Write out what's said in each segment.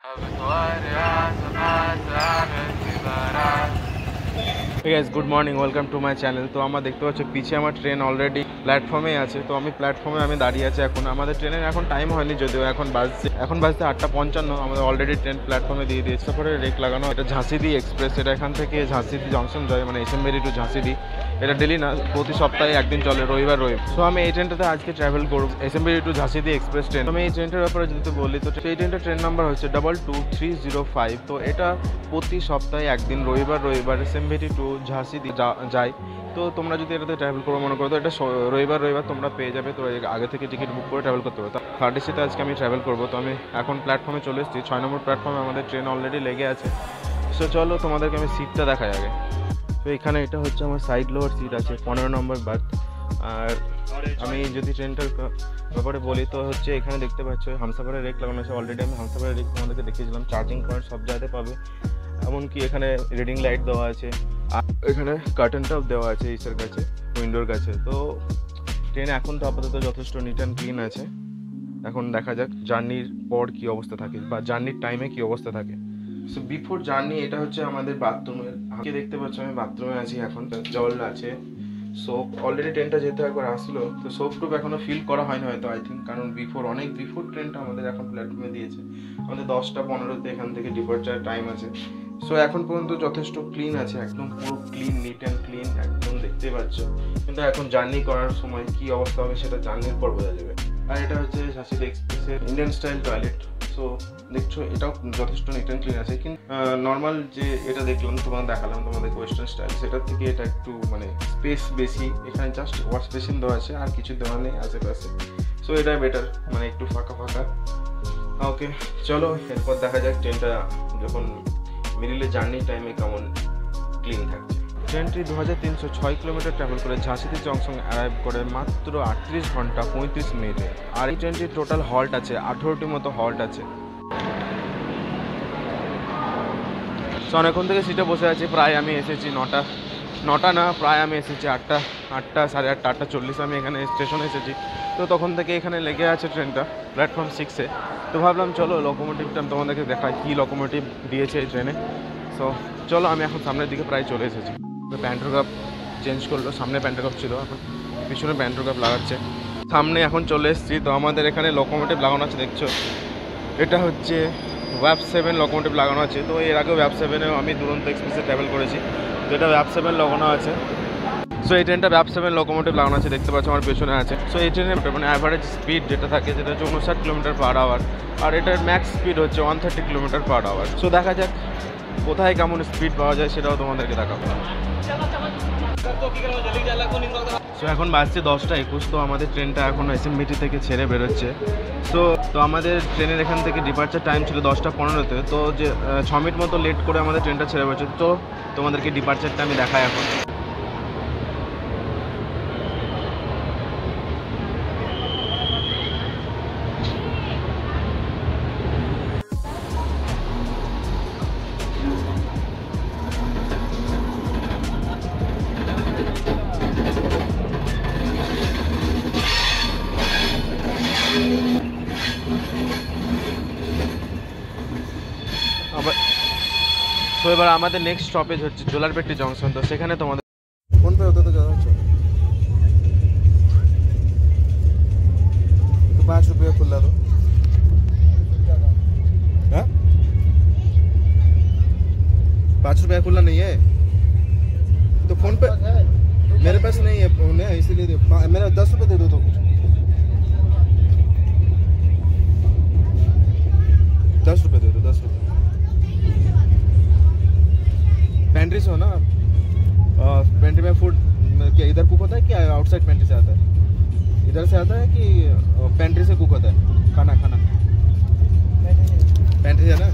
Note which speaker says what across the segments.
Speaker 1: Hey guys, good morning, welcome to my channel। তো আমরা দেখতে পাচ্ছি পিছে আমার ট্রেন অলরেডি প্ল্যাটফর্মে আছে। তো আমি প্ল্যাটফর্মে দাঁড়িয়ে আছি এখন। আমাদের ট্রেনের এখন টাইম হয়নি, যদিও এখন বাজছে 8:55। আমাদের অলরেডি ট্রেন প্ল্যাটফর্মে দিয়ে দিয়েছে। তারপরে রেক লাগানো, এটা ঝাঁসিডি এক্সপ্রেস। এটা এখান থেকে ঝাঁসিডি জংশন যায়, মানে এসএমবিডি টু ঝাঁসিডি। এটা ডেলি না, প্রতি সপ্তাহে একদিন চলে, রবিবার। সো আমি এই ট্রেনটাতে আজকে ট্রাভেল করব, এসএমবিডি টু ঝাঁসিডি এক্সপ্রেস ট্রেন। আমি এই ট্রেনটার ব্যাপারে যদি বলি, তো এই ট্রেনটার ট্রেন নাম্বার হচ্ছে 22305। তো এটা প্রতি সপ্তাহে একদিন রবিবার এসএমবিডি টু ঝাঁসিডি যায়। তো তোমরা যদি এটাতে ট্রাভেল করো মনে করো, তো এটা রবিবার তোমরা পেয়ে যাবে। তো আগে থেকে টিকিট বুক করে ট্রাভেল করতে হবে। তো থার্ড এসিতে আজকে আমি ট্রাভেল করবো। তো আমি এখন প্ল্যাটফর্মে চলে এসেছি, 6 নম্বর প্ল্যাটফর্মে আমাদের ট্রেন অলরেডি লেগে আছে। সো চলো তোমাদেরকে আমি সিটটা দেখাই আগে। তো এখানে এটা হচ্ছে আমার সাইড লোয়ার সিট আছে, 15 নম্বর বার্থ। আর আমি যদি ট্রেনটার ব্যাপারে বলি, তো হচ্ছে এখানে দেখতে পাচ্ছ হামসাফারের রেক লাগানো আছে। অলরেডি আমি হামসাফারের রেক তোমাদেরকে দেখিয়েছিলাম। চার্জিং পয়েন্ট সব জায়গাতে পাবে, এমনকি এখানে রিডিং লাইট দেওয়া আছে, আর এখানে কার্টেনটাও দেওয়া আছে ইসের কাছে, উইন্ডোর কাছে। তো ট্রেন এখন তো আপাতত যথেষ্ট নিট অ্যান্ড ক্লিন আছে। এখন দেখা যাক জার্নির পর কী অবস্থা থাকে, বা জার্নির টাইমে কী অবস্থা থাকে। সো বিফোর জার্নি এটা হচ্ছে আমাদের বাথরুমের। আগে দেখতে পাচ্ছ আমি বাথরুমে আছি এখন, জল আছে, সোপ। অলরেডি ট্রেনটা যেহেতু একবার আসলো, তো সোপ টুপ এখনো ফিল করা হয়নি হয়তো, আই থিঙ্ক, কারণ অনেক বিফোর ট্রেনটা আমাদের এখন প্ল্যাটফর্মে দিয়েছে। আমাদের 10:15-তে এখান থেকে ডিপার্চার টাইম আছে। সো এখন পর্যন্ত যথেষ্ট ক্লিন আছে, একদম পুরো ক্লিন, নিট অ্যান্ড ক্লিন একদম দেখতে পাচ্ছ। কিন্তু এখন জার্নি করার সময় কী অবস্থা হবে সেটা জার্নির পর বোঝা যাবে। আর এটা হচ্ছে ঝাঁসিডি এক্সপ্রেসের ইন্ডিয়ান স্টাইল টয়লেট। সো দেখছো এটাও যথেষ্ট নিট অ্যান্ড ক্লিন আছে। কিন্তু নর্মাল যে এটা দেখলাম, দেখালাম তোমাদের ওয়েস্টার্ন স্টাইল, সেটার থেকে এটা একটু মানে স্পেস বেশি। এখানে জাস্ট ওয়াশ বেসিন দেওয়া আছে, আর কিছু দেওয়া নেই আশেপাশে। সো এটা বেটার, মানে একটু ফাঁকা। ওকে চলো এরপর দেখা যাক ট্রেনটা যখন মিডিলে জার্নি টাইমে কেমন ক্লিন থাকছে। ট্রেনটি 2306 কিলোমিটার ট্রাভেল করে ঝাঁসিডি জংশন অ্যারাইভ করে মাত্র 38 ঘন্টা 35 মিনিটে। আর এই ট্রেনটির টোটাল হল্ট আছে 18টির মতো হল্ট আছে। সো অনেকক্ষণ থেকে সিটে বসে আছি। প্রায় আমি এসেছি নটা না, প্রায় আমি এসেছি 8টা, সাড়ে 8টা, 8:40 আমি এখানে স্টেশনে এসেছি। তো তখন থেকে এখানে লেগে আছে ট্রেনটা প্ল্যাটফর্ম 6-এ। তো ভাবলাম চলো লোকোমোটিভটা তোমাদেরকে দেখাই, কী লোকোমোটিভ দিয়েছে এই ট্রেনে। সো চলো আমি এখন সামনের দিকে প্রায় চলে এসেছি। প্যান্ট্রোগ্রাফ চেঞ্জ করলো, সামনে প্যান্ট্রোগ্রাফ ছিল, এখন পিছনে প্যান্ট্রোগ্রাফ লাগাচ্ছে। সামনে এখন চলে এসেছি। তো আমাদের এখানে লোকোমোটিভ লাগানো আছে, দেখছো এটা হচ্ছে ওয়াব 7 লোকোমোটিভ লাগানো আছে। তো এর আগেও ওয়াব 7-এও আমি দুরন্ত এক্সপ্রেসে ট্রাভেল করেছি। তো এটা ওয়াব 7 লাগানো আছে। সো এই ট্রেনটা ওয়াব 7 লোকোমোটিভ লাগানো আছে, দেখতে পাচ্ছ আমার পেছনে আছে। সো এই ট্রেনের মানে অ্যাভারেজ স্পিড যেটা থাকে, যেটা হচ্ছে 59 কিলোমিটার/আওয়ার। আর এটার ম্যাক্স স্পিড হচ্ছে 130 কিলোমিটার/আওয়ার। সো দেখা যাক কোথায় কেমন স্পিড পাওয়া যায়, সেটাও তোমাদেরকে দেখাবো। সো এখন বাজছে 10:21। তো আমাদের ট্রেনটা এখন এসএমবিটি থেকে ছেড়ে বেরোচ্ছে। তো আমাদের ট্রেনের এখান থেকে ডিপার্চার টাইম ছিল 10:15-তে। তো যে 6 মিনিট মতো লেট করে আমাদের ট্রেনটা ছেড়ে বেরোচ্ছে। তো তোমাদেরকে ডিপার্চারটা আমি দেখাই এখন। তো এবার আমাদের নেক্সট স্টপেজ হচ্ছে জোলারপেটি জংশন। তো সেখানে তোমাদের ফোন পে হতে তো যাওয়া হচ্ছে तो 5 रुपये खुला दो। हाँ 5 रुपया खुला नहीं है तो फोन पे मेरे पास नहीं है फोन है, इसीलिए मेरा 10 रुपये दे दो। तो 10 रुपये दे दो, 10 रुपये। पेंट्री से हो ना? पेंट्री में फूड क्या इधर कुक होता है, क्या आउटसाइड पेंट्री से आता है? इधर से आता है कि पेंट्री से कुक होता है खाना? पेंट्री है ना?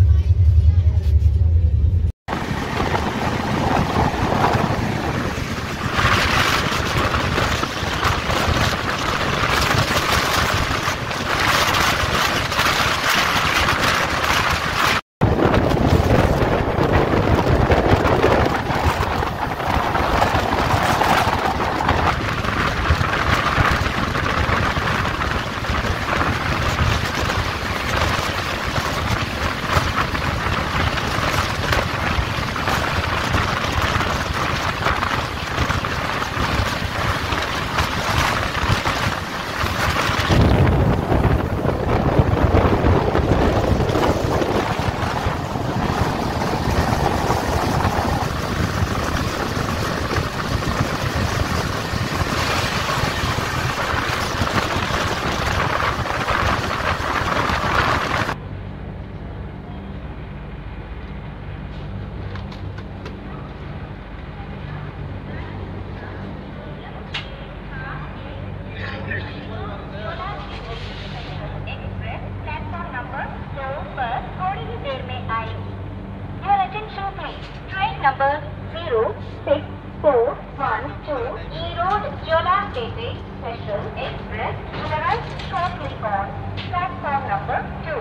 Speaker 2: number 06412 E Road, Jolapete, Special Express will arrive shortly on platform number 2.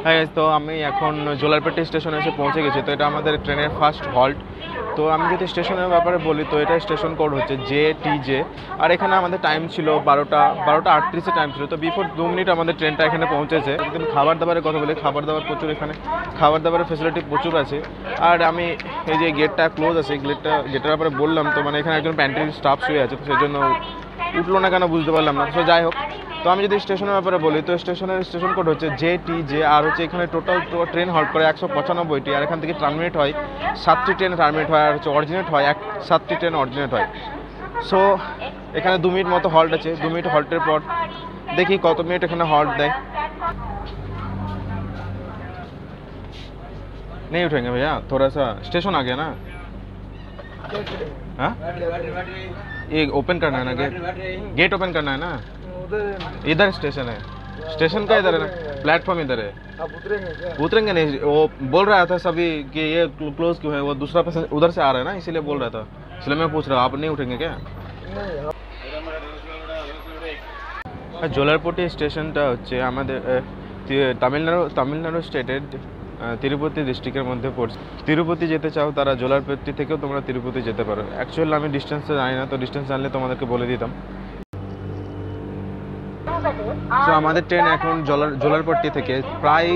Speaker 1: হ্যাঁ, তো আমি এখন জোলারপেটি স্টেশনে এসে পৌঁছে গেছি। তো এটা আমাদের ট্রেনের ফার্স্ট হল্ট। তো আমি যদি স্টেশনের ব্যাপারে বলি, তো এটা স্টেশন কোড হচ্ছে JTJ। আর এখানে আমাদের টাইম ছিল 12:38 টাইম ছিল। তো বিফোর 2 মিনিট আমাদের ট্রেনটা এখানে পৌঁছেছে। যদি আমি খাবার দাবারের কথা বলি, খাবার দাবার প্রচুর, এখানে খাবার দাবারের ফেসিলিটি প্রচুর আছে। আর আমি এই যে গেটটা ক্লোজ আছে, গেটের ব্যাপারে বললাম, তো মানে এখানে একজন প্যান্ট্রি স্টাফ শুয়ে আছে, তো সেই জন্য উঠলো না কেন বুঝতে পারলাম না। তো যাই হোক, তো আমি যদি স্টেশনের ব্যাপারে বলি, তো স্টেশন কোড হচ্ছে JTJ। আর হচ্ছে এখানে টোটাল ট্রেন হল্ট করে 195টি। আর এখান থেকে টার্মিনেট হয় 7টি ট্রেন টার্মিনেট হয়, আর হচ্ছে অরিজিনেট হয় 7টি ট্রেন অরিজিনেট হয়। সো এখানে 2 মিনিট মতো হল্ট আছে। 2 মিনিট হল্টের পর দেখি কত মিনিট এখানে হল্ট দেয়। नहीं उठेंगे भैया, थोड़ा सा स्टेशन आ गया ना। हाँ, ये ओपन करना है ना, गेट ओपन करना है ना। इधर स्टेशन है, स्टेशन का इधर है ना, प्लेटफॉर्म इधर है। उतरेंगे नहीं, वो बोल रहा था सभी कि ये क्लोज क्यों है, वो दूसरा पैसेंजर उधर से आ रहा है ना, इसीलिए बोल रहा था। इसलिए मैं पूछ रहा हूँ, आप नहीं उठेंगे क्या? জোলারপটি স্টেশনটা হচ্ছে আমাদের তামিলনাড়ু স্টেটের তিরুপতি ডিস্ট্রিক্টের মধ্যে পড়ছে। তিরুপতি যেতে চাও তারা জোলারপটি থেকেও তোমরা তিরুপতি যেতে পারো। অ্যাকচুয়ালি আমি ডিস্টেন্সটা জানি না, তো ডিস্টেন্স জানলে তোমাদেরকে বলে দিতাম। তো আমাদের ট্রেন এখন জোলারপট্টি থেকে প্রায়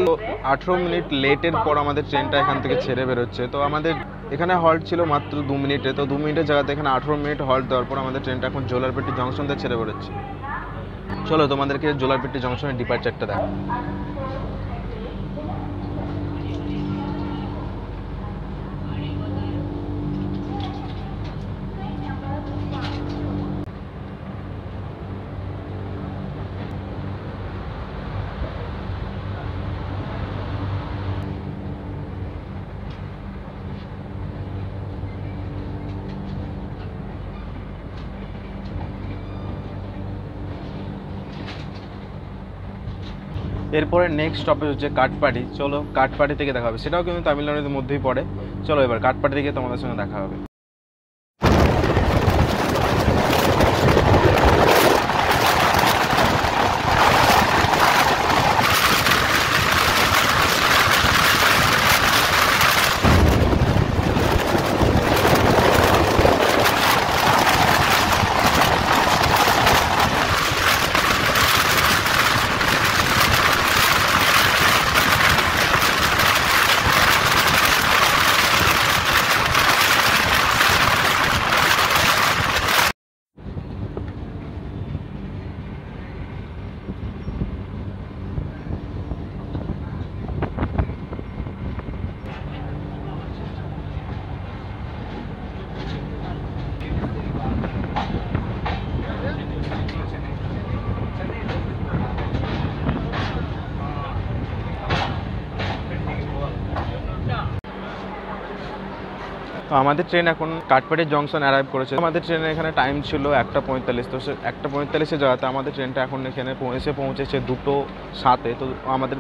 Speaker 1: 18 মিনিট লেটের পর আমাদের ট্রেনটা এখান থেকে ছেড়ে বেরোচ্ছে। তো আমাদের এখানে হল্ট ছিল মাত্র 2 মিনিটে। তো 2 মিনিটের জায়গাতে এখানে 18 মিনিট হল্ট দেওয়ার পর আমাদের ট্রেনটা এখন জোলারপট্টি জংশন থেকে ছেড়ে বেরোচ্ছে। চলো তোমাদেরকে জোলারপট্টি জংশনের ডিপার্চারটা দেখো। এরপরে নেক্সট স্টপেজ হচ্ছে কাটপাড়ি। চলো কাটপাড়ি থেকে দেখা হবে, সেটাও কিন্তু তামিলনাড়ুর মধ্যেই পড়ে। চলো এবার কাটপাড়ি থেকে তোমাদের সঙ্গে দেখা হবে। আমাদের ট্রেন এখন কাটপাড়ি জংশন অ্যারাইভ করেছে। আমাদের ট্রেনের এখানে টাইম ছিল 1:45। তো 1:45-এর জায়গাতে আমাদের ট্রেনটা এখন এখানে এসে পৌঁছেছে 2:07-এ। তো আমাদের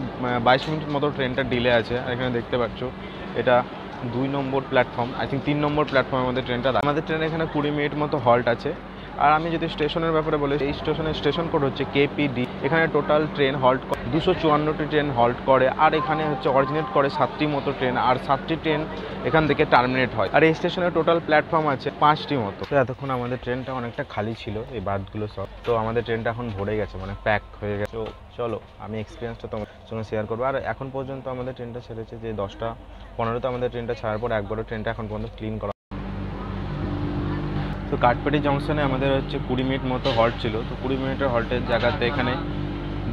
Speaker 1: 22 মিনিট মতো ট্রেনটা ডিলে আছে। আর এখানে দেখতে পাচ্ছ এটা 2 নম্বর প্ল্যাটফর্ম, আই থিঙ্ক 3 নম্বর প্ল্যাটফর্মে আমাদের ট্রেনটা। আমাদের ট্রেনে এখানে 20 মিনিট মতো হল্ট আছে। আর আমি যদি স্টেশনের ব্যাপারে বলি, এই স্টেশনের স্টেশন কোড হচ্ছে KPD। এখানে টোটাল ট্রেন হল্ট 254টি ট্রেন হল্ট করে। আর এখানে হচ্ছে অরিজিনেট করে 7টি মতো ট্রেন, আর 7টি ট্রেন এখান থেকে টার্মিনেট হয়। আর এই স্টেশনে টোটাল প্ল্যাটফর্ম আছে 5টি মতো। তো এতক্ষণ আমাদের ট্রেনটা অনেকটা খালি ছিল, এই বাসগুলো সব। তো আমাদের ট্রেনটা এখন ভরে গেছে, মানে প্যাক হয়ে গেছে। তো চলো আমি এক্সপিরিয়েন্সটা তোমার সঙ্গে শেয়ার করবো। আর এখন পর্যন্ত আমাদের ট্রেনটা ছেড়েছে যে 10:15-তে আমাদের ট্রেনটা ছাড়ার পর একবারও ট্রেনটা এখন পর্যন্ত ক্লিন করা। তো কাটপাড়ি জংশনে আমাদের হচ্ছে 20 মিনিট মতো হল্ট ছিল। তো 20 মিনিটের হল্টের জায়গাতে এখানে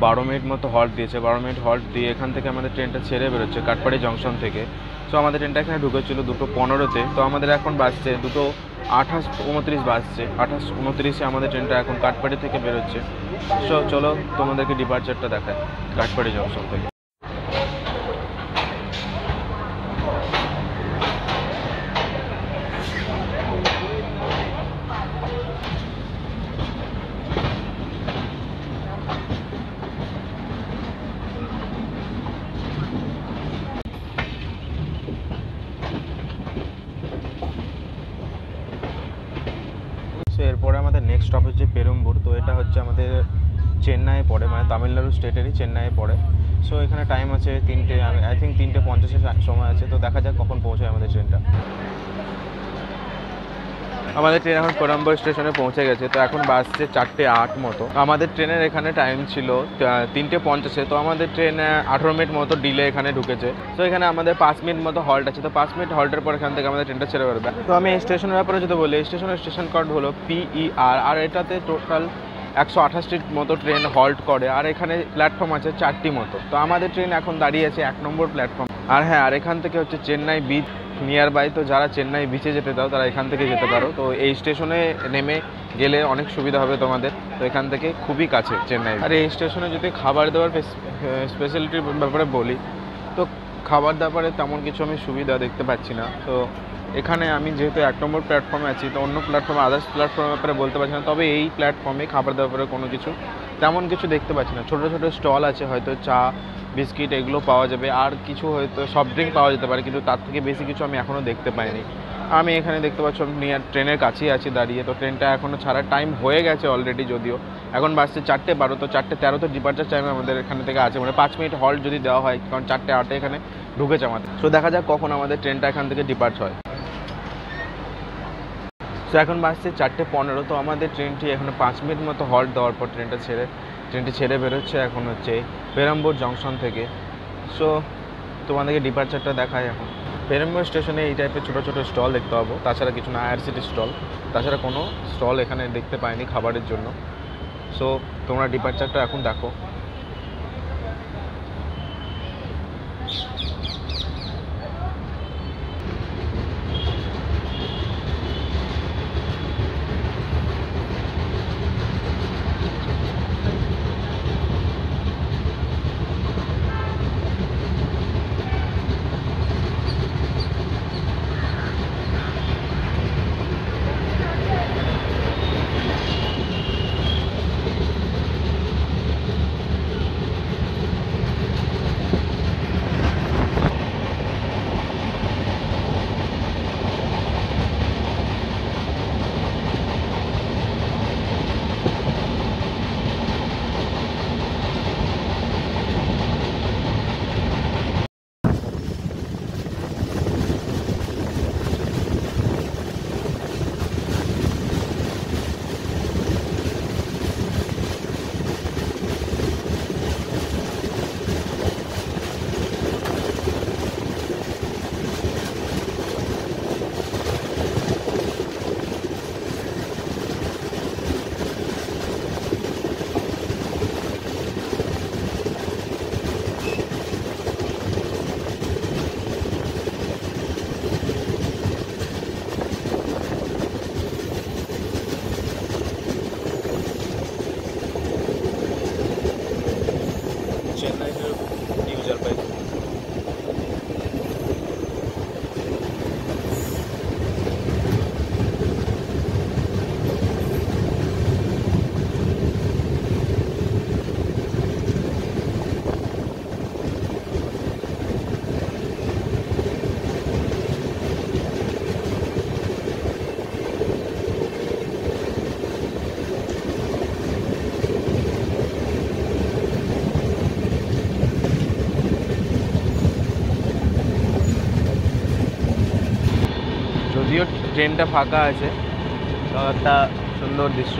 Speaker 1: 12 মিনিট মতো হল্ট দিয়েছে। 12 মিনিট হল্ট দিয়ে এখান থেকে আমাদের ট্রেনটা ছেড়ে বেরোচ্ছে কাটপাড়ি জংশন থেকে। তো আমাদের ট্রেনটা এখানে ঢুকেছিল 2:15-তে। তো আমাদের এখন বাজছে 2:28-29 বাজছে। 28-29-এ আমাদের ট্রেনটা এখন কাটপাড়ি থেকে বেরোচ্ছে। সো চলো তোমাদেরকে ডিপার্চারটা দেখায় কাটপাড়ি জংশন থেকে। এরপরে আমাদের নেক্সট স্টপ হচ্ছে পেরুম্বুর। তো এটা হচ্ছে আমাদের চেন্নাইয়ে পড়ে, মানে তামিলনাড়ু স্টেটেরই চেন্নাইয়ে পড়ে। সো এখানে টাইম আছে 3টে, আই থিঙ্ক 3:50 সময় আছে। তো দেখা যাক কখন পৌঁছায় আমাদের ট্রেনটা। আমাদের ট্রেন এখন পেরুম্বুর স্টেশনে পৌঁছে গেছে। তো এখন বাসছে 4:08 মতো। আমাদের ট্রেনের এখানে টাইম ছিল 3:50। তো আমাদের ট্রেন 18 মিনিট মতো ডিলে এখানে ঢুকেছে। তো এখানে আমাদের 5 মিনিট মতো হল্ট আছে। তো 5 মিনিট হল্টের পর এখান থেকে আমাদের ট্রেনটা ছেড়ে বেরোবে। তো আমি এই স্টেশনের ব্যাপারে যদি বলি, এই স্টেশনের স্টেশন কোড হলো PER, আর এটাতে টোটাল 128টি মতো ট্রেন হল্ট করে। আর এখানে প্ল্যাটফর্ম আছে 4টি মতো। তো আমাদের ট্রেন এখন দাঁড়িয়ে আছে 1 নম্বর প্ল্যাটফর্ম। আর হ্যাঁ, আর এখান থেকে হচ্ছে চেন্নাই বিচ নিয়ার বাই। তো যারা চেন্নাই বিচে যেতে চাও তারা এখান থেকে যেতে পারো। তো এই স্টেশনে নেমে গেলে অনেক সুবিধা হবে তোমাদের। তো এখান থেকে খুবই কাছে চেন্নাই। আর এই স্টেশনে যদি খাবার দাবার স্পেশালিটির ব্যাপারে বলি, তো খাবার দাবারে তেমন কিছু আমি সুবিধা দেখতে পাচ্ছি না। তো এখানে আমি যেহেতু 1 নম্বর প্ল্যাটফর্মে আছি, তো অন্য প্ল্যাটফর্মে আদার্স প্ল্যাটফর্মের ব্যাপারে বলতে পারছি না। তবে এই প্ল্যাটফর্মে খাবার দাবারের কোনো কিছু তেমন কিছু দেখতে পাচ্ছি না। ছোটো ছোটো স্টল আছে, হয়তো চা বিস্কিট এগুলো পাওয়া যাবে, আর কিছু হয়তো সফট ড্রিঙ্ক পাওয়া যেতে পারে, কিন্তু তার থেকে বেশি কিছু আমি এখনও দেখতে পাইনি। আমি এখানে দেখতে পাচ্ছি আমি ট্রেনের কাছেই আছি দাঁড়িয়ে। তো ট্রেনটা এখনও ছাড়ার টাইম হয়ে গেছে অলরেডি, যদিও এখন বাসছে 4:12। তো 4:13 তো ডিপার্চার টাইম আমাদের এখানে থেকে আছে, মানে 5 মিনিট হল্ট যদি দেওয়া হয়, কারণ 4:08 এখানে ঢুকেছে আমাদের। তো দেখা যাক কখন আমাদের ট্রেনটা এখান থেকে ডিপার্চ হয়। তো এখন বাসছে 4:15। তো আমাদের ট্রেনটি এখন 5 মিনিট মতো হল্ট দেওয়ার পর ট্রেনটি ছেড়ে বেরোচ্ছে এখন হচ্ছে পেরুম্বুর জংশন থেকে। সো তোমাদেরকে ডিপার্চারটা দেখায়। এখন পেরুম্বুর স্টেশনে এই টাইপের ছোটো ছোটো স্টল দেখতে পাবো, তাছাড়া কিছু না। আইআরসিটি স্টল, তাছাড়া কোনো স্টল এখানে দেখতে পাইনি খাবারের জন্য। সো তোমরা ডিপার্চারটা এখন দেখো। Chennai two new Jalpaiguri. যদিও ট্রেনটা ফাঁকা আছে, তো একটা সুন্দর দৃশ্য।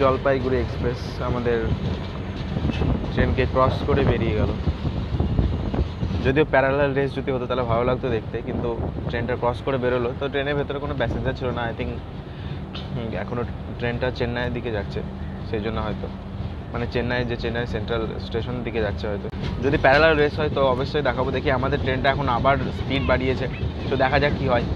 Speaker 1: জলপাইগুড়ি এক্সপ্রেস আমাদের ট্রেনকে ক্রস করে বেরিয়ে গেল। যদিও প্যারালাল রেস যদি হতো তাহলে ভালো লাগতো দেখতে, কিন্তু ট্রেনটা ক্রস করে বেরোলো। তো ট্রেনের ভেতরে কোনো প্যাসেঞ্জার ছিল না। আই থিঙ্ক এখনও ট্রেনটা চেন্নাইয়ের দিকে যাচ্ছে, সেই জন্য হয়তো, মানে চেন্নাই সেন্ট্রাল স্টেশনের দিকে যাচ্ছে হয়তো। যদি প্যারালাল রেস হয় তো অবশ্যই দেখাবো। দেখি আমাদের ট্রেনটা এখন আবার স্পিড বাড়িয়েছে, তো দেখা যাক কী হয়।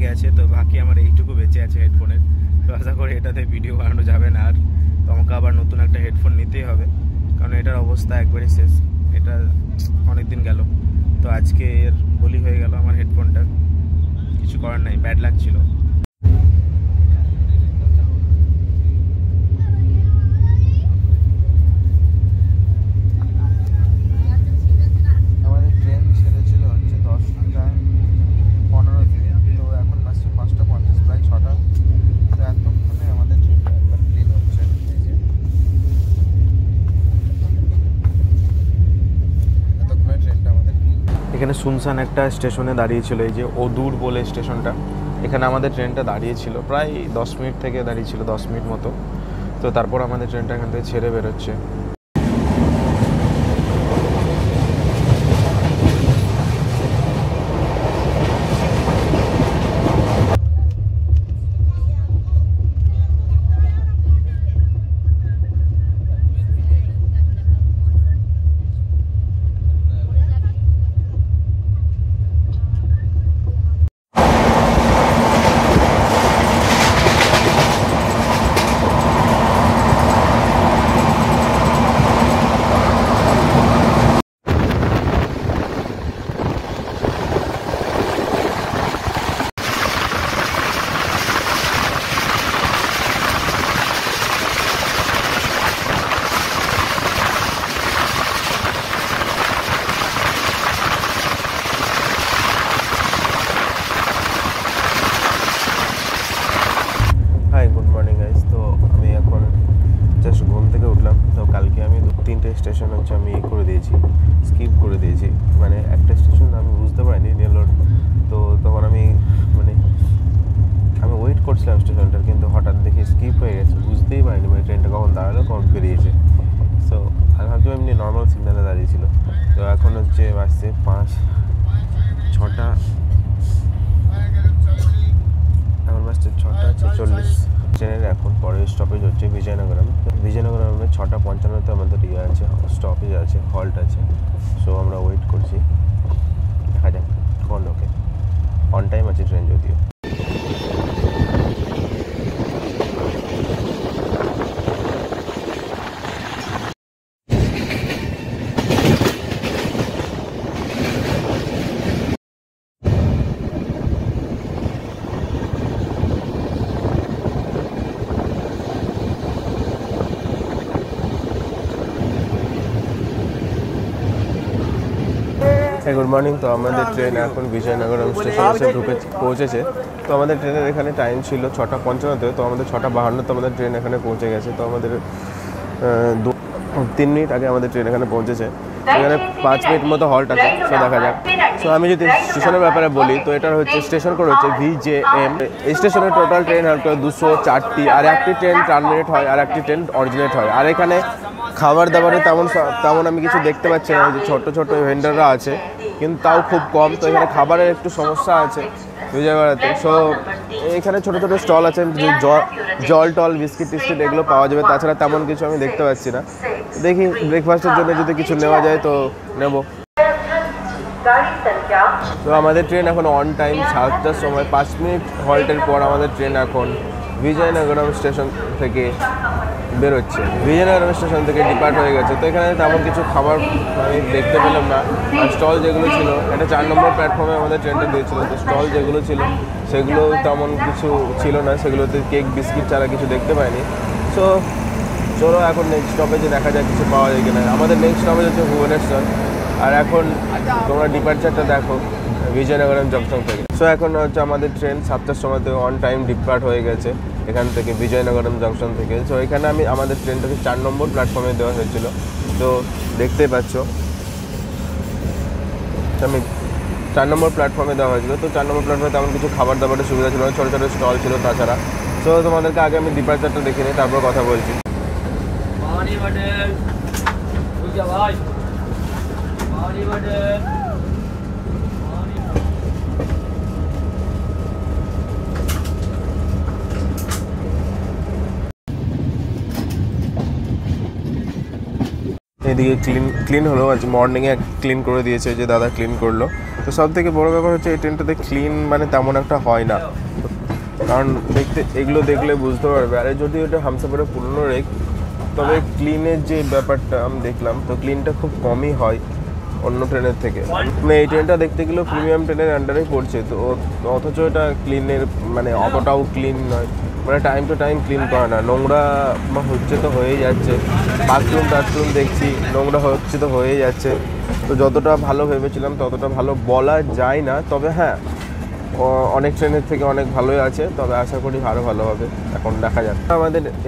Speaker 1: গেছে, তো বাকি আমার এইটুকু বেঁচে আছে হেডফোনের। তো আশা করি এটাতে ভিডিও বানানো যাবে না আর, তো আমাকে আবার নতুন একটা হেডফোন নিতেই হবে, কারণ এটার অবস্থা একবারই শেষ। এটা অনেক দিন গেল, তো আজকে এর বলি হয়ে গেল আমার হেডফোনটা। কিছু করার নাই, ব্যাড লাগছিল। আমাদের ট্রেন ছেড়েছিল হচ্ছে 10:15-তে, তো এখন বাসছে 5:50, প্রায় 6টা। তো এতক্ষণে আমাদের ট্রেনটা একবার ক্লিন হচ্ছে। এতক্ষণে ট্রেনটা আমাদের এখানে শুনশান একটা স্টেশনে দাঁড়িয়েছিল, এই যে অদূর বলে স্টেশনটা, এখানে আমাদের ট্রেনটা দাঁড়িয়েছিল প্রায় 10 মিনিট থেকে দাঁড়িয়েছিল, 10 মিনিট মতো। তো তারপর আমাদের ট্রেনটা এখান থেকে ছেড়ে বেরোচ্ছে। Hi, good morning guys. তো আমি এখন জাস্ট ঘুম থেকে উঠলাম। তো কালকে আমি 2-3টে স্টেশন হচ্ছে আমি করে দিয়েছি, স্কিপ করে দিয়েছি। মানে একটা স্টেশন আমি বুঝতে পারিনি রেলর, তো তখন আমি ওয়েট করছিলাম স্টেশনটার, কিন্তু হঠাৎ দেখি স্কিপ হয়ে গেছে, বুঝতেই পারিনি মানে ট্রেনটা কখন দাঁড়ালো, কখন বেরিয়েছে। সো আমি ভাবছি এমনি নর্মাল সিগন্যালে দাঁড়িয়েছিল। তো এখন হচ্ছে বাজছে 6টা, এখন বাজছে 6:46। ট্রেনের এখন পরের স্টপেজ হচ্ছে বিজয়নগরম। বিজয়নগরমে 6:55-তে আমাদের ইয়ে আছে, স্টপেজ আছে, হল্ট আছে। সো আমরা ওয়েট করছি, দেখা যাক কখন ঢোকে। অন টাইম আছে ট্রেন যদিও।
Speaker 3: Good morning. তো আমাদের ট্রেন এখন বিজয়নগরম স্টেশন এসে পৌঁছেছে। তো আমাদের ট্রেনের এখানে টাইম ছিল 6:55, তো আমাদের 6:52 আমাদের ট্রেন এখানে পৌঁছে গেছে। তো আমাদের 3 মিনিট আগে আমাদের ট্রেন এখানে পৌঁছেছে। এখানে 5 মিনিট মতো হল্ট আছে, সো দেখা যাক। সো আমি যদি স্টেশনের ব্যাপারে বলি, তো এটার হচ্ছে স্টেশন কোড হচ্ছে VJM। এই স্টেশনে টোটাল ট্রেন হল্ট করে 204টি, আর একটি ট্রেন টার্মিনেট হয় আর একটি ট্রেন অরিজিনেট হয়। আর এখানে খাবার দাবারে তেমন আমি কিছু দেখতে পাচ্ছি না, যে ছোট ছোট ভেন্ডাররা আছে কিন্তু তাও খুব কম। তো এখানে খাবারের একটু সমস্যা আছে বিজয়বাড়াতে। সো এখানে ছোটো ছোটো স্টল আছে, জল টল বিস্কিট টিস্কিট এগুলো পাওয়া যাবে, তাছাড়া তেমন কিছু আমি দেখতে পাচ্ছি না। দেখি ব্রেকফাস্টের জন্য যদি কিছু নেওয়া যায় তো নেব। তো আমাদের ট্রেন এখন অন টাইম 7টার সময় 5 মিনিট হল্টের পর আমাদের ট্রেন এখন বিজয়নগরম স্টেশন থেকে বেরোচ্ছে। বিজয়নগরম স্টেশন থেকে ডিপার্ট হয়ে গেছে। তো এখানে তেমন কিছু খাবার আমি দেখতে পেলাম না। আর স্টল যেগুলো ছিল, এটা 4 নম্বর প্ল্যাটফর্মে আমাদের ট্রেনটা দিয়েছিল, তো স্টল যেগুলো ছিল সেগুলো তেমন কিছু ছিল না, সেগুলোতে কেক বিস্কিট ছাড়া কিছু দেখতে পাইনি। সো চলো এখন নেক্সট স্টপেজে দেখা যায় কিছু পাওয়া যায় কিনা। আমাদের নেক্সট স্টপেজ হচ্ছে ভুবনেশ্বর। আর এখন তোমরা ডিপার্চারটা দেখো বিজয়নগরম জংশন থেকে। সো এখন হচ্ছে আমাদের ট্রেন 7টার সময়তে অন টাইম ডিপার্ট হয়ে গেছে এখান থেকে বিজয়নগরম জংশন থেকে। সো এখানে আমাদের ট্রেনটাকে 4 নম্বর প্ল্যাটফর্মে দেওয়া হয়েছিল। তো দেখতে পাচ্ছ আমি 4 নম্বর প্ল্যাটফর্মে দেওয়া হয়েছিল। তো 4 নম্বর প্ল্যাটফর্মে তেমন কিছু খাবার দাবারের সুবিধা ছিল না, ছোটো ছোটো স্টল ছিল তাছাড়া। সো তোমাদেরকে আগে আমি ডিপার্চারটা দেখে নিই, তারপর কথা বলছি। এদিকে ক্লিন হলো, আজ মর্নিংয়ে ক্লিন করে দিয়েছে, যে দাদা ক্লিন করলো। তো সব থেকে বড়ো ব্যাপার হচ্ছে এই ট্রেনটাতে ক্লিন মানে তেমন একটা হয় না, কারণ এগুলো দেখলে বুঝতে পারবে। আরে যদি ওটা হামসাফারের পুরনো রেক, তবে ক্লিনের যে ব্যাপারটা আমি দেখলাম, তো ক্লিনটা খুব কমই হয় অন্য ট্রেনের থেকে। মানে এই ট্রেনটা দেখতে গেলেও প্রিমিয়াম ট্রেনের আন্ডারে পড়ছে, তো অথচ এটা ক্লিনের মানে অতটাও ক্লিন নয়, মানে টাইম টু টাইম ক্লিন করে না। নোংরা হচ্ছে তো হয়েই যাচ্ছে, বাথরুম দেখছি নোংরা হচ্ছে তো হয়েই যাচ্ছে। তো যতটা ভালো ভেবেছিলাম ততটা ভালো বলা যায় না, তবে হ্যাঁ অনেক ট্রেনের থেকে অনেক ভালোই আছে, তবে আশা করি আরও ভালো হবে। এখন দেখা যাক।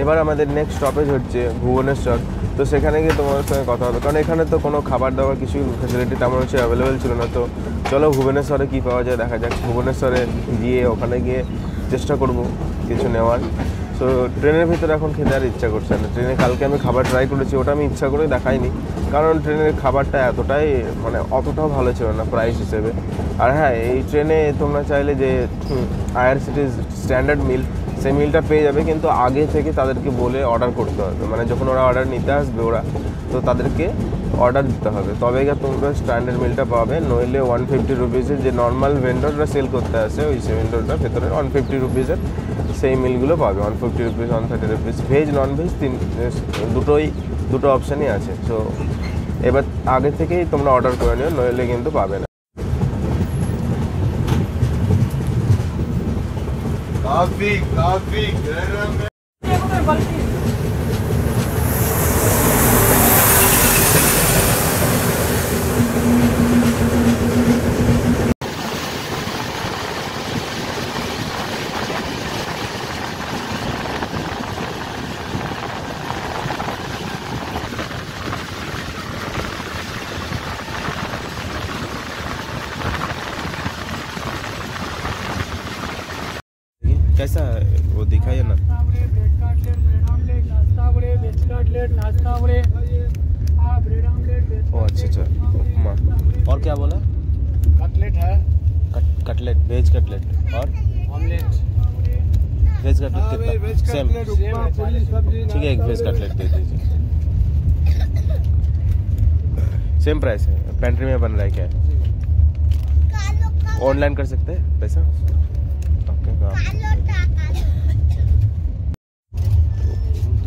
Speaker 3: এবার আমাদের নেক্সট স্টপেজ হচ্ছে ভুবনেশ্বর। তো সেখানে গিয়ে তোমাদের সঙ্গে কথা হবে, কারণ এখানে তো কোনো খাবার দাবার কিছু ফেসিলিটি তেমন হচ্ছে অ্যাভেলেবেল ছিল না। তো চলো ভুবনেশ্বরে কী পাওয়া যায় দেখা যাক। ভুবনেশ্বরে গিয়ে ওখানে গিয়ে চেষ্টা করব কিছু নেওয়ার। সো ট্রেনের ভিতরে এখন খেতে আর ইচ্ছা করছে না। ট্রেনে কালকে আমি খাবার ট্রাই করেছি, ওটা আমি ইচ্ছা করে দেখাইনি, কারণ ট্রেনের খাবারটা এতটাই মানে অতটাও ভালো ছিল না প্রাইস হিসেবে। আর হ্যাঁ, এই ট্রেনে তোমরা চাইলে যে IRCTC স্ট্যান্ডার্ড মিল, সেই মিলটা পেয়ে যাবে, কিন্তু আগে থেকে তাদেরকে বলে অর্ডার করতে হবে। মানে যখন ওরা অর্ডার নিতে আসবে তো তাদেরকে অর্ডার দিতে হবে, তবে তোমরা স্ট্যান্ডার্ড মিলটা পাবে। নইলে 150 রুপিসের যে নর্মাল ভেন্ডররা সেল করতে আসে, ওই ভেন্ডরটার ভেতরে 150 রুপিসের সেই মিলগুলো পাবে। 150 rupees, 130 rupees, veg non veg দুটো অপশানই আছে। সো এবার আগে থেকেই তোমরা অর্ডার করে নিও, নইলে কিন্তু পাবে না। कैसा है वो दिखाइए ना। ओ अच्छा उपमा। और क्या बोला?
Speaker 4: कटलेट है,
Speaker 3: कटलेट, वेज कटलेट और
Speaker 4: ऑमलेट।
Speaker 3: वेज कटलेट कितना? सेम ठीक है, एक वेज कटलेट दे दीजिए। सेम प्राइस है, पेंट्री में बन रहा है क्या? ऑनलाइन कर सकते हैं पैसा?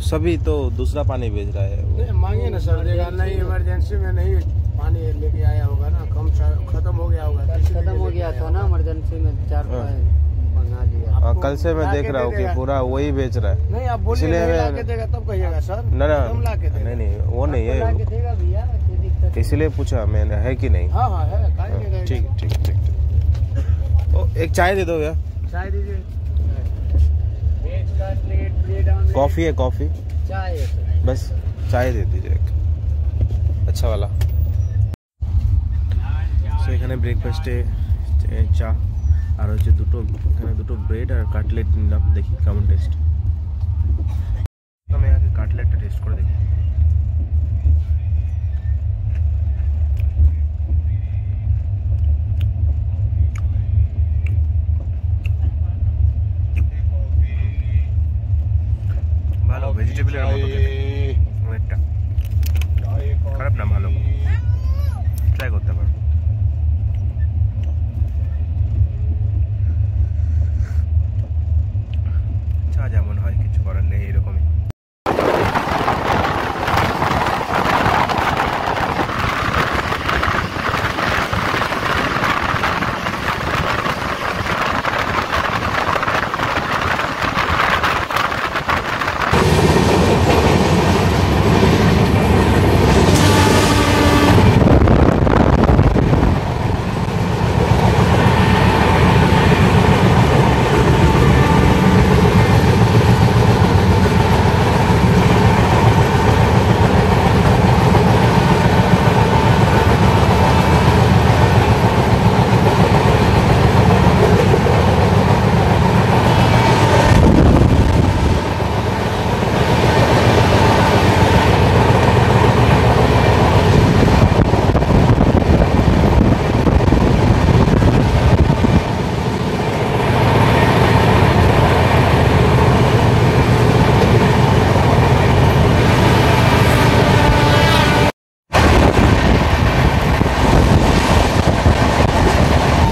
Speaker 3: सभी तो दूसरा पानी भेज रहा है।
Speaker 4: मांगे ना सर, देगा नहीं, इमरजेंसी में नहीं पानी लेके आया होगा ना, कम खत्म हो गया होगा। खत्म हो गया था ना इमरजेंसी में, 4 मंगा दिया।
Speaker 3: कल से मैं देख रहा हूँ कि पूरा वही बेच रहा है।
Speaker 4: नहीं आप बोलिए ला के देगा तब कहिएगा सर।
Speaker 3: ना नहीं वो नहीं है,
Speaker 4: देगा भैया,
Speaker 3: इसीलिए पूछा मैंने, है कि नहीं?
Speaker 4: हाँ हाँ है, काहे नहीं रहेगा।
Speaker 3: ठीक है ठीक है ठीक है। ओ एक चाय दे दो भैया।
Speaker 4: चाय दीजिए। Veg cutlet, bread omelette.
Speaker 3: Coffee है कॉफ़ी?
Speaker 4: चाय है सर।
Speaker 3: बस চায় দিয়ে দিয়েছে এক আচ্ছা वाला। সো এখানে ব্রেকফাস্টে চা আর হচ্ছে এখানে দুটো ব্রেড আর কাটলেট নিলাম, দেখি কেমন টেস্ট। আমি আগে কাটলেটটা টেস্ট করে দেখি। ভালো, ভেজিটেবলের মতো খেতে অনেকটা, খারাপ না, ভালো, ট্রাই করতে পারো। চা যেমন হয় কিছু করার নেই, এরকমই।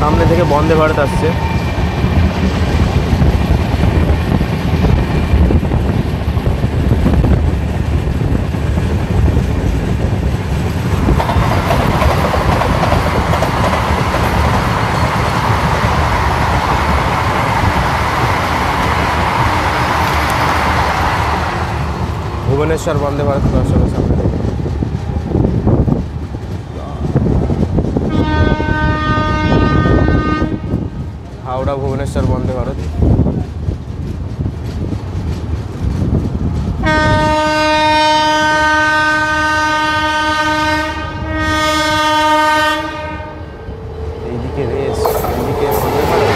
Speaker 3: সামনে থেকে বন্দে ভারত আসছে। ভুবনেশ্বর বন্দে ভারত দর্শনের সামনে থেকে। হাওড়া ভুবনেশ্বর বন্দে ভারত। এইদিকে রেস, এইদিকে বন্দে ভারত।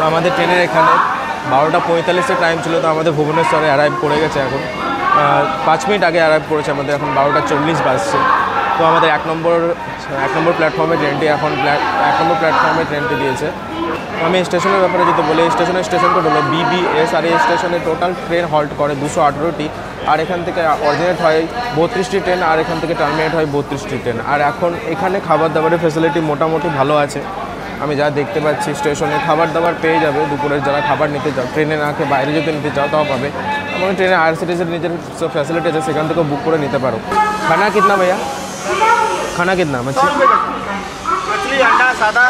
Speaker 3: আমাদের ট্রেনের এখানে 12:45 টাইম ছিল, তো আমাদের ভুবনেশ্বরে অ্যারাইভ করে গেছে এখন। 5 মিনিট আগে অ্যারাইভ করেছে আমাদের, এখন 12:40 বাজছে। তো
Speaker 1: তো আমাদের এক নম্বর প্ল্যাটফর্মে ট্রেনটি এখন এক নম্বর প্ল্যাটফর্মে ট্রেনটি দিয়েছে। আমি স্টেশনের ব্যাপারে যদি বলি, স্টেশন কোড হলো BBS, আর এই স্টেশনে টোটাল ট্রেন হল্ট করে 218টি, আর এখান থেকে অরিজিনেট হয় 32টি ট্রেন, আর এখান থেকে টার্মিনেট হয় 32টি ট্রেন। আর এখন এখানে খাবার দাবারের ফ্যাসিলিটি মোটামুটি ভালো আছে। আমি যা দেখতে পাচ্ছি স্টেশনে খাবার দাবার পেয়ে যাবে, দুপুরের যারা খাবার নিতে চাও, ট্রেনে না খেয়ে বাইরে যদি নিতে চাও তাও পাবে। এবং ট্রেনে IRCTC নিজের সব ফ্যাসিলিটি আছে, সেখান থেকে বুক করে নিতে পারো। খানা কিতনা ভাইয়া? खाना कितना?
Speaker 4: मछली अंडा सादा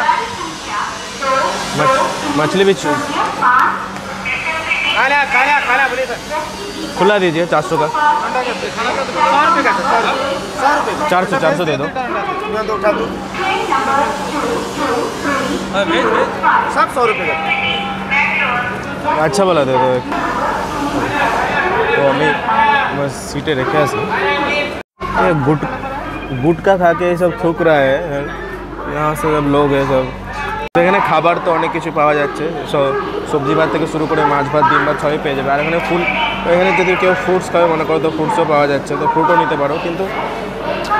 Speaker 1: मछली भी
Speaker 4: खाना खाना खाना बोलिए सर।
Speaker 1: खुला दीजिए 400 का।
Speaker 4: 100 रुपये का सर, 100
Speaker 1: 400 दे दो।
Speaker 4: उठा दो सब 100 रुपये का।
Speaker 1: अच्छा वाला दे दो एक। तो अभी बस सीटें रखे ऐसे गुटखा खा के सब थूक रहा है यहाँ से सब लोग है सब। এখানে খাবার তো অনেক কিছু পাওয়া যাচ্ছে, সবজি ভাত থেকে শুরু করে মাছ ভাত ডিম ভাত সবই পেয়ে যাবে। আর এখানে এখানে যদি কেউ ফ্রুটস খাবে মনে করো তো ফ্রুটসও পাওয়া যাচ্ছে, তো ফ্রুটও নিতে পারো, কিন্তু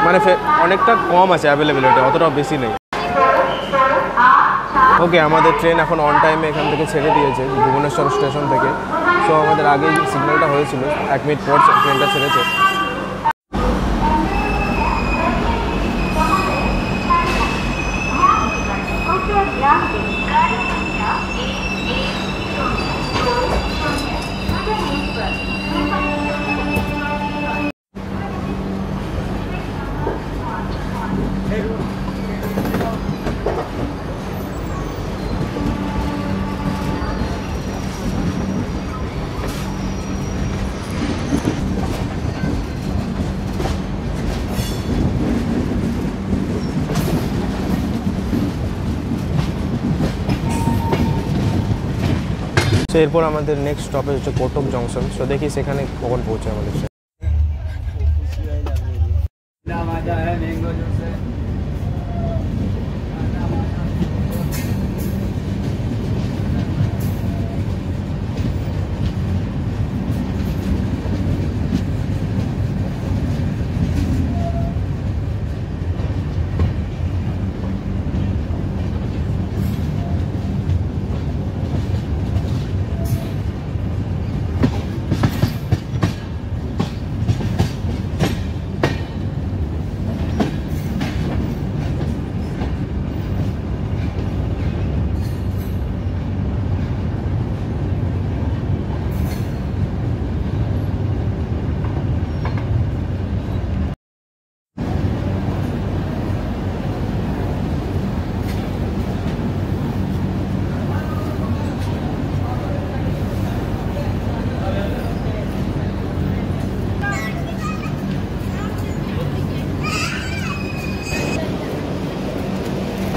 Speaker 1: মানে অনেকটা কম আছে অ্যাভেলেবিলিটি, অতটাও বেশি নেই। ওকে, আমাদের ট্রেন এখন অন টাইমে এখান থেকে ছেড়ে দিয়েছে ভুবনেশ্বর স্টেশন থেকে। সো আমাদের আগেই সিগন্যালটা হয়েছিল, 1 মিনিট পর ট্রেনটা ছেড়েছে। তো এরপর আমাদের নেক্সট স্টপেজ হচ্ছে কোটক জংশন। সো দেখি সেখানে কখন পৌঁছে আমাদের।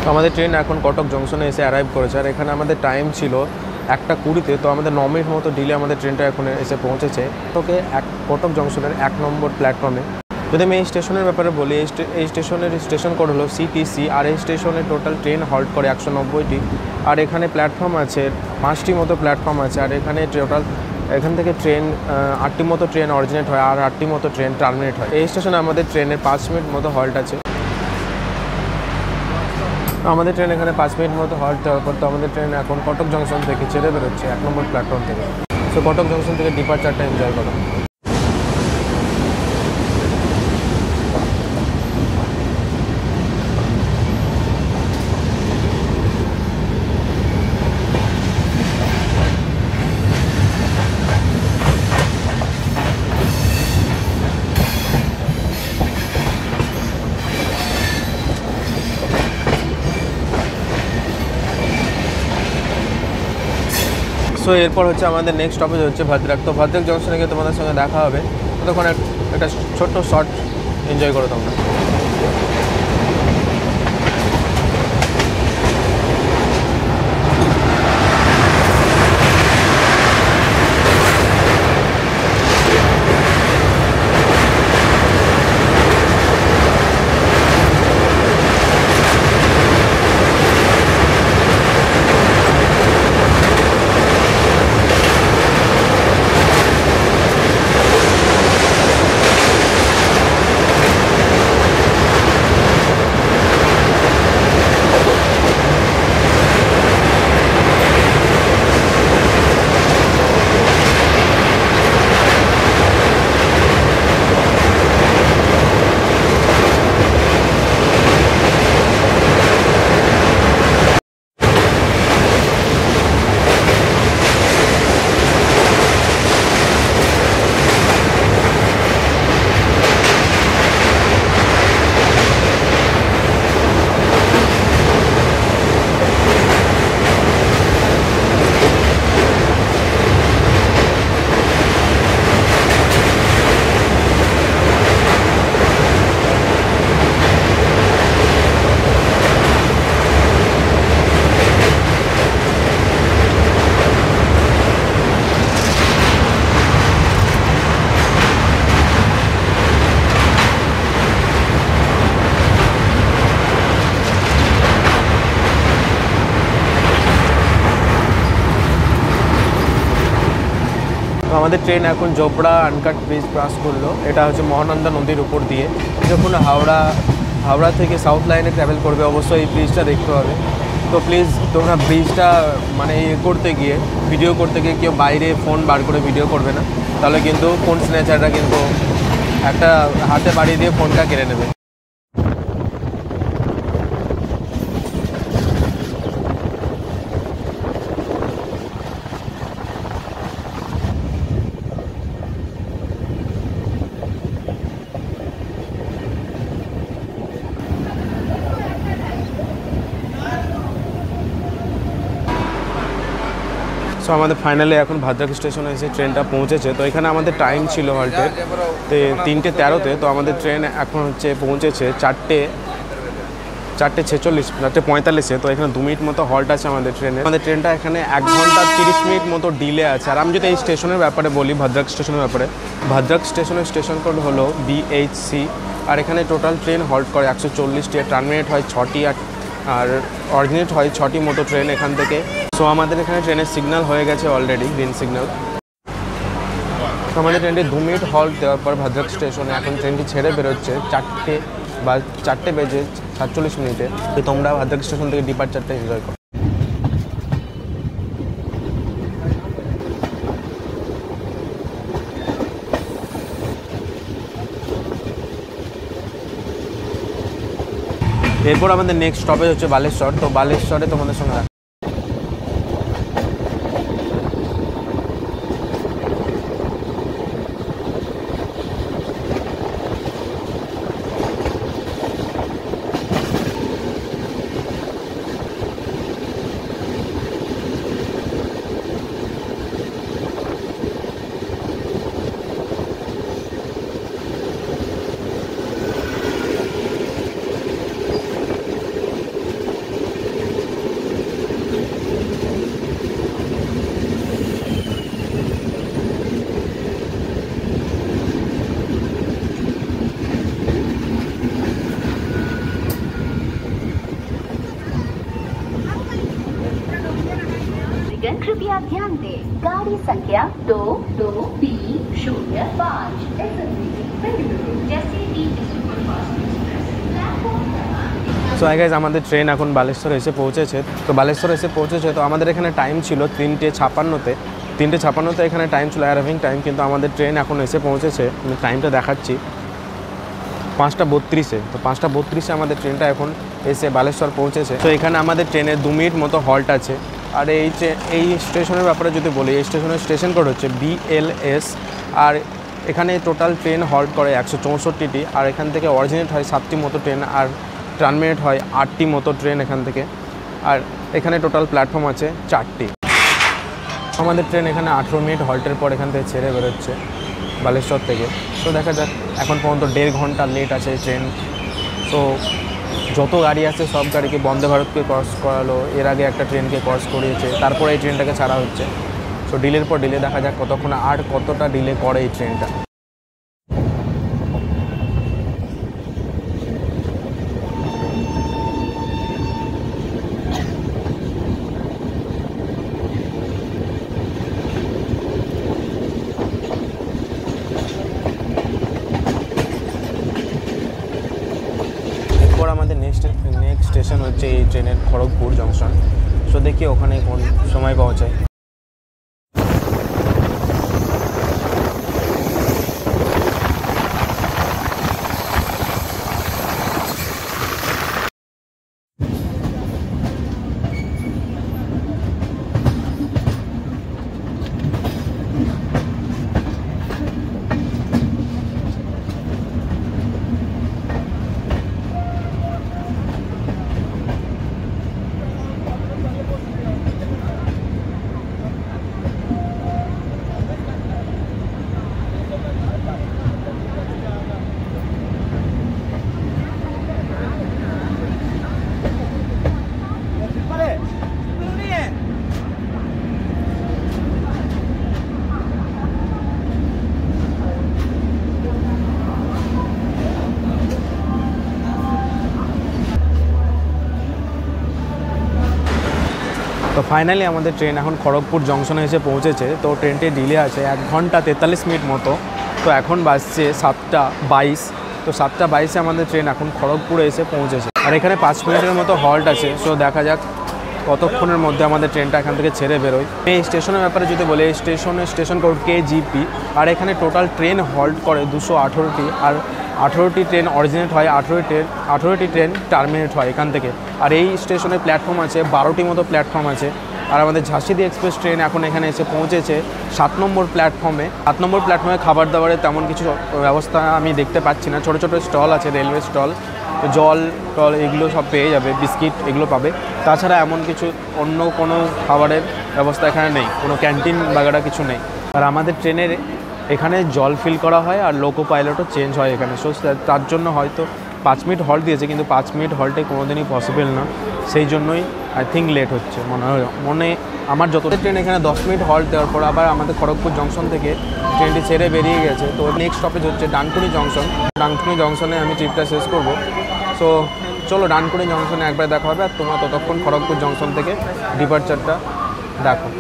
Speaker 1: তো আমাদের ট্রেন এখন কটক জংশনে এসে অ্যারাইভ করেছে, আর এখানে আমাদের টাইম ছিল 1:20-তে। তো আমাদের 9 মিনিট মতো ডিলে আমাদের ট্রেনটা এখন এসে পৌঁছেছে তোকে কটক জংশনের 1 নম্বর প্ল্যাটফর্মে। যদি আমি এই স্টেশনের ব্যাপারে বলি, এই স্টেশনের স্টেশন কোড হলো CTC, আর এই স্টেশনে টোটাল ট্রেন হল্ট করে 190টি, আর এখানে প্ল্যাটফর্ম আছে 5টি মতো প্ল্যাটফর্ম আছে। আর এখানে টোটাল এখান থেকে ট্রেন 8টি মতো ট্রেন অরিজিনেট হয়, আর 8টি মতো ট্রেন টার্মিনেট হয়। এই স্টেশনে আমাদের ট্রেনের 5 মিনিট মতো হল্ট আছে। আমাদের ট্রেন এখানে 5 মিনিট মতো হল্ট দেওয়ার পর তো আমাদের ট্রেন এখন কটক জংশন থেকে ছেড়ে বেরোচ্ছে 1 নম্বর প্ল্যাটফর্ম থেকে। সো কটক জংশন থেকে ডিপার্চারটা এনজয় করো। সো এরপর হচ্ছে আমাদের নেক্সট স্টপেজ হচ্ছে ভদ্রক। তো ভদ্রক জংশনে গিয়ে তোমাদের সঙ্গে দেখা হবে, তখন একটা ছোট্ট শর্ট এনজয় করো তোমরা। তো আমাদের ট্রেন এখন জোবরা আনকাট ব্রিজ ক্রস করলো। এটা হচ্ছে মহানন্দা নদীর উপর দিয়ে। যখন হাওড়া থেকে সাউথ লাইনে ট্রাভেল করবে অবশ্যই এই ব্রিজটা দেখতে হবে। তো প্লিজ তোমরা ব্রিজটা মানে করতে গিয়ে ভিডিও করতে গিয়ে কেউ বাইরে ফোন বার করে ভিডিও করবে না, তাহলে কিন্তু ফোন স্ন্যাচাররা কিন্তু একটা হাতে বাড়িয়ে দিয়ে ফোনটা কেড়ে নেবে। সো আমাদের ফাইনালি এখন ভাদ্রাক স্টেশনে এসে ট্রেনটা পৌঁছেছে। তো এখানে আমাদের টাইম ছিল হল্টের 3:13-তে। তো আমাদের ট্রেন এখন হচ্ছে পৌঁছেছে 4:46 তো এখানে 2 মিনিট মতো হল্ট আছে আমাদের ট্রেনে। আমাদের ট্রেনটা এখানে 1 ঘন্টা 30 মিনিট মতো ডিলে আছে। আর আমি যদি এই স্টেশনের ব্যাপারে বলি, ভাদ্রাক স্টেশনের ব্যাপারে, ভাদ্রাক স্টেশনের স্টেশন কোড হলো BHC। আর এখানে টোটাল ট্রেন হল্ট করে 140টি, টার্মিনেট হয় 6টি, আর অরিজিনেট হয় 6টি মতো ট্রেন এখান থেকে। সো আমাদের এখানে ট্রেনের সিগন্যাল হয়ে গেছে অলরেডি, গ্রিন সিগন্যাল। তো আমাদের ট্রেনটি 2 মিনিট হল্ট দেওয়ার পর ভাদ্রাক স্টেশনে এখন ট্রেনটি ছেড়ে বেরোচ্ছে 4:47 তো তোমরা ভাদ্রাক স্টেশন থেকে ডিপার্চারটা এনজয় করো। এরপর আমাদের নেক্সট স্টপেজ হচ্ছে বালেশ্বর। তো বালেশ্বরে তোমাদের সঙ্গে
Speaker 2: कृपया ध्यान दें, गाड़ी संख्या 22B05 जैसे भी
Speaker 1: সো গাইজ আমাদের ট্রেন এখন বালেশ্বর এসে পৌঁছেছে। তো আমাদের এখানে টাইম ছিল 3:56 এখানে টাইম ছিল অ্যারাইভিং টাইম, কিন্তু আমাদের ট্রেন এখন এসে পৌঁছেছে, আমি টাইমটা দেখাচ্ছি 5:32। তো 5:32 আমাদের ট্রেনটা এখন এসে বালেশ্বর পৌঁছেছে। তো এখানে আমাদের ট্রেনের 2 মিনিট মতো হল্ট আছে। আর এই স্টেশনের ব্যাপারে যদি বলি, এই স্টেশনের স্টেশন কোড হচ্ছে BLS। আর এখানে টোটাল ট্রেন হল্ট করে 164টি, আর এখান থেকে অরিজিনেট হয় 7টি মতো ট্রেন, আর টার্মিনেট হয় 8টি মতো ট্রেন এখান থেকে। আর এখানে টোটাল প্ল্যাটফর্ম আছে 4টি। আমাদের ট্রেন এখানে 18 মিনিট হল্টের পর এখান থেকে ছেড়ে বেরোচ্ছে বালেশ্বর থেকে। তো দেখা যাক, এখন পর্যন্ত 1.5 ঘন্টা লেট আছে এই ট্রেন। তো যত গাড়ি আছে সব গাড়িকে বন্দে ভারতকে ক্রস করালো, এর আগে একটা ট্রেনকে ক্রস করিয়েছে, তারপরে এই ট্রেনটাকে ছাড়া হচ্ছে। সো ডিলের পর ডিলে, দেখা যাক কতক্ষণ আর কতটা ডিলে করে এই ট্রেনটা। আমাদের নেক্সট স্টেশন হচ্ছে এই ট্রেনের খড়গপুর জংশন। সো দেখি ওখানে কোন সময় পৌঁছায়। তো ফাইনালি আমাদের ট্রেন এখন খড়গপুর জংশনে এসে পৌঁছেছে। তো ট্রেনটি ডিলে আছে 1 ঘন্টা 43 মিনিট মতো। তো এখন বাজছে 7:22। তো 7:22-এ আমাদের ট্রেন এখন খড়গপুরে এসে পৌঁছেছে। আর এখানে 5 মিনিটের মতো হল্ট আছে। সো দেখা যাক কতক্ষণের মধ্যে আমাদের ট্রেনটা এখান থেকে ছেড়ে বেরোয়। এই স্টেশনের ব্যাপারে যদি বলি, এই স্টেশন কোড KGP। আর এখানে টোটাল ট্রেন হল্ট করে 218টি। আর 18টি ট্রেন অরিজিনেট হয়, 18টি ট্রেন টার্মিনেট হয় এখান থেকে। আর এই স্টেশনে প্ল্যাটফর্ম আছে 12টি মতো প্ল্যাটফর্ম আছে। আর আমাদের ঝাঁসিদি এক্সপ্রেস ট্রেন এখন এখানে এসে পৌঁছেছে 7 নম্বর প্ল্যাটফর্মে। 7 নম্বর প্ল্যাটফর্মে খাবার দাবারের তেমন কিছু ব্যবস্থা আমি দেখতে পাচ্ছি না। ছোটো ছোটো স্টল আছে, রেলওয়ে স্টল, তো জল টল এগুলো সব পেয়ে যাবে, বিস্কিট এগুলো পাবে। তাছাড়া এমন কিছু অন্য কোনো খাবারের ব্যবস্থা এখানে নেই, কোনো ক্যান্টিন বাগাড়া কিছু নেই। আর আমাদের ট্রেনের এখানে জল ফিল করা হয় আর লোকো পাইলটও চেঞ্জ হয় এখানে। সো তার জন্য হয়তো 5 মিনিট হল্ট দিয়েছে, কিন্তু 5 মিনিট হল্টে কোনো দিনই পসিবল না। সেই জন্যই আই থিঙ্ক লেট হচ্ছে মনে আমার যতটা। ট্রেন এখানে 10 মিনিট হল্ট দেওয়ার পর আবার আমাদের খড়গপুর জংশন থেকে ট্রেনটি ছেড়ে বেরিয়ে গেছে। তো নেক্সট স্টপেজ হচ্ছে ডানকুনি জংশন। ডানকুনি জংশনে আমি ট্রিপটা শেষ করব। সো চলো ডানকুনি জংশনে একবার দেখা হবে। আর তোমরা ততক্ষণ খড়গপুর জংশন থেকে ডিপার্চারটা দেখো।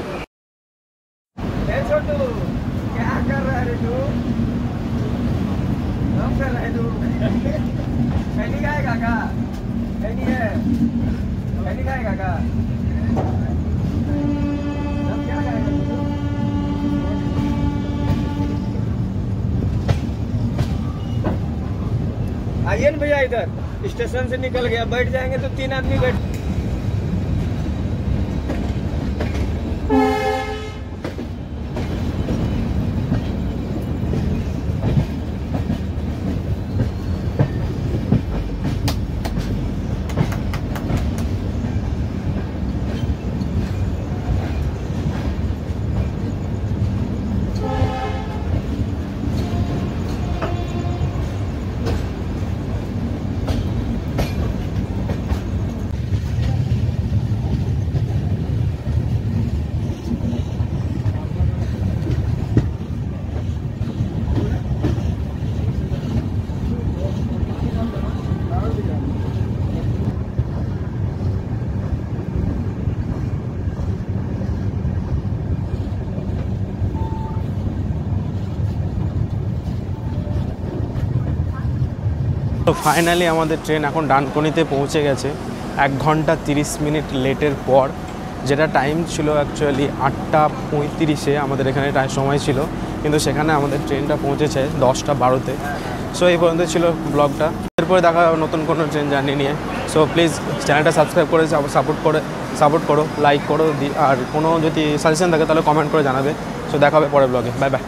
Speaker 4: आइए ना भैया, इधर स्टेशन से निकल गया, बैठ जाएंगे तो 3 आदमी बैठ।
Speaker 1: তো ফাইনালি আমাদের ট্রেন এখন ডানকুনিতে পৌঁছে গেছে 1 ঘন্টা 30 মিনিট লেটের পর। যেটা টাইম ছিল অ্যাকচুয়ালি 8:35-এ আমাদের এখানে সময় ছিল, কিন্তু সেখানে আমাদের ট্রেনটা পৌঁছেছে 10:12-তে। সো এই পর্যন্ত ছিল ব্লগটা। এরপরে দেখা হবে নতুন কোনো ট্রেন জার্নি নিয়ে। সো প্লিজ চ্যানেলটা সাবস্ক্রাইব করে সাপোর্ট করো, লাইক করো। আর কোনো যদি সাজেশন থাকে তাহলে কমেন্ট করে জানাবে। সো দেখা হবে পরের ব্লগে। Bye bye.